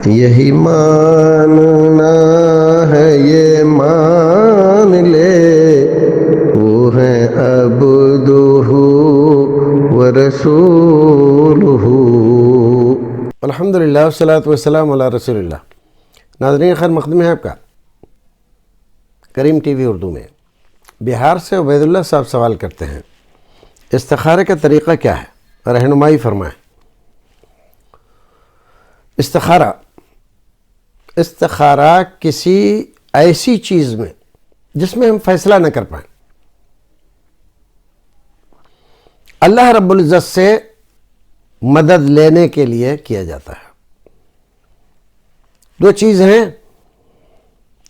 یہی ماننا ہے یہ مان لے وہ ہیں عبدہ ورسولہ۔ الحمدللہ والصلاة والسلام علی رسول اللہ۔ ناظرین خیر مقدم ہے آپ کا کریم ٹی وی اردو میں۔ بہار سے عبید اللہ صاحب سوال کرتے ہیں، استخارے کا طریقہ کیا ہے، رہنمائی فرمائیں۔ استخارہ کسی ایسی چیز میں جس میں ہم فیصلہ نہ کر پائیں، اللہ رب العزت سے مدد لینے کے لیے کیا جاتا ہے۔ دو چیز ہیں،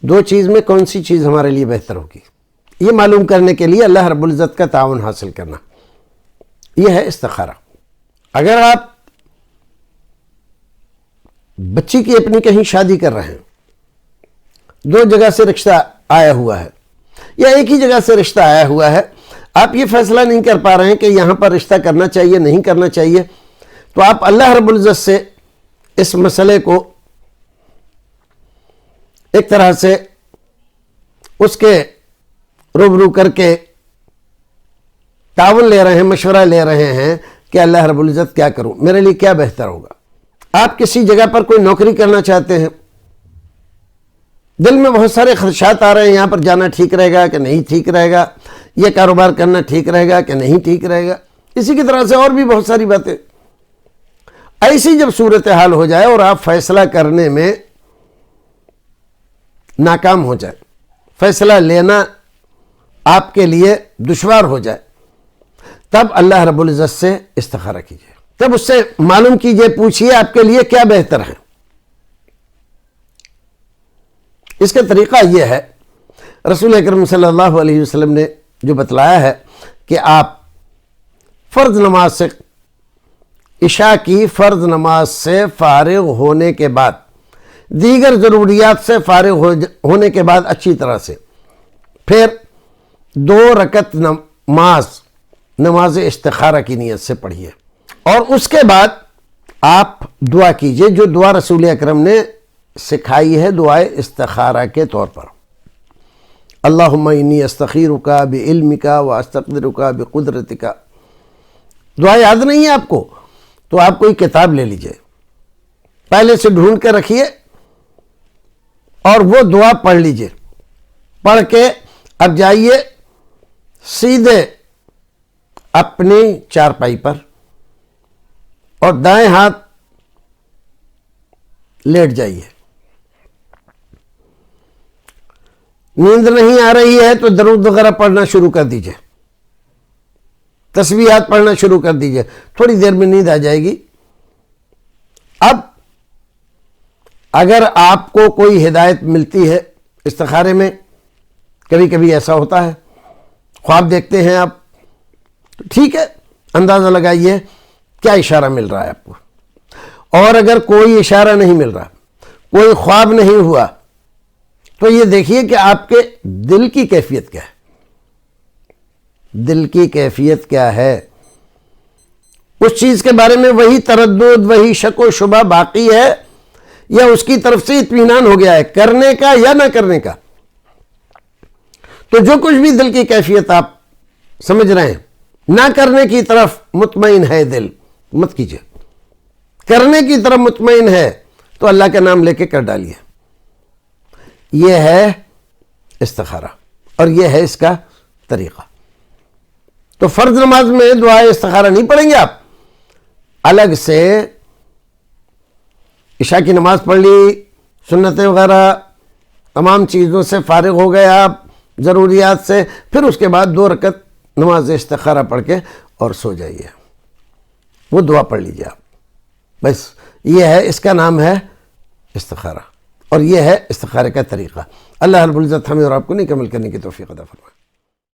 دو چیز میں کون سی چیز ہمارے لیے بہتر ہوگی، یہ معلوم کرنے کے لیے اللہ رب العزت کا تعاون حاصل کرنا، یہ ہے استخارہ۔ اگر آپ بچی کی اپنی کہیں شادی کر رہے ہیں، دو جگہ سے رشتہ آیا ہوا ہے یا ایک ہی جگہ سے رشتہ آیا ہوا ہے، آپ یہ فیصلہ نہیں کر پا رہے ہیں کہ یہاں پر رشتہ کرنا چاہیے نہیں کرنا چاہیے، تو آپ اللہ رب العزت سے اس مسئلے کو ایک طرح سے اس کے روبرو کر کے تعاون لے رہے ہیں، مشورہ لے رہے ہیں کہ اللہ رب العزت کیا کروں، میرے لیے کیا بہتر ہوگا۔ آپ کسی جگہ پر کوئی نوکری کرنا چاہتے ہیں، دل میں بہت سارے خدشات آ رہے ہیں، یہاں پر جانا ٹھیک رہے گا کہ نہیں ٹھیک رہے گا، یہ کاروبار کرنا ٹھیک رہے گا کہ نہیں ٹھیک رہے گا، اسی کی طرح سے اور بھی بہت ساری باتیں۔ ایسی جب صورتحال ہو جائے اور آپ فیصلہ کرنے میں ناکام ہو جائے، فیصلہ لینا آپ کے لیے دشوار ہو جائے، تب اللہ رب العزت سے استخارہ کیجیے، تب اس سے معلوم کیجیے، پوچھئے آپ کے لیے کیا بہتر ہے۔ اس کا طریقہ یہ ہے، رسول اکرم صلی اللہ علیہ وسلم نے جو بتلایا ہے کہ آپ فرض نماز سے، عشاء کی فرض نماز سے فارغ ہونے کے بعد، دیگر ضروریات سے فارغ ہونے کے بعد اچھی طرح سے پھر 2 رکعت نماز استخارہ کی نیت سے پڑھیے، اور اس کے بعد آپ دعا کیجئے جو دعا رسول اکرم نے سکھائی ہے دعائے استخارہ کے طور پر۔ اللہم انی استخیرک بعلمک واستقدرک بقدرتک۔ دعا یاد نہیں ہے آپ کو تو آپ کوئی کتاب لے لیجئے، پہلے سے ڈھونڈ کے رکھیے اور وہ دعا پڑھ لیجئے، پڑھ کے اب جائیے سیدھے اپنی چارپائی پر اور دائیں ہاتھ لیٹ جائیے۔ نیند نہیں آ رہی ہے تو درود وغیرہ پڑھنا شروع کر دیجئے، تسبیحات پڑھنا شروع کر دیجئے، تھوڑی دیر میں نیند آ جائے گی۔ اب اگر آپ کو کوئی ہدایت ملتی ہے استخارے میں، کبھی کبھی ایسا ہوتا ہے خواب دیکھتے ہیں آپ، تو ٹھیک ہے، اندازہ لگائیے کیا اشارہ مل رہا ہے آپ کو، اور اگر کوئی اشارہ نہیں مل رہا، کوئی خواب نہیں ہوا، تو یہ دیکھیے کہ آپ کے دل کی کیفیت کیا ہے، دل کی کیفیت کیا ہے، اس چیز کے بارے میں وہی تردد، وہی شک و شبہ باقی ہے، یا اس کی طرف سے اطمینان ہو گیا ہے کرنے کا یا نہ کرنے کا۔ تو جو کچھ بھی دل کی کیفیت آپ سمجھ رہے ہیں، نہ کرنے کی طرف مطمئن ہے دل، مت کیجئے، کرنے کی طرف مطمئن ہے تو اللہ کا نام لے کے کر ڈالیے۔ یہ ہے استخارہ اور یہ ہے اس کا طریقہ۔ تو فرض نماز میں دعائے استخارہ نہیں پڑھیں گے آپ، الگ سے عشاء کی نماز پڑھ لی، سنتیں وغیرہ تمام چیزوں سے فارغ ہو گئے آپ، ضروریات سے، پھر اس کے بعد 2 رکعت نماز استخارہ پڑھ کے اور سو جائیے، وہ دعا پڑھ لیجیے آپ، بس یہ ہے، اس کا نام ہے استخارہ، اور یہ ہے استخارے کا طریقہ۔ اللہ رب العزت ہمیں اور آپ کو نیک عمل کرنے کی توفیق عطا فرمائے۔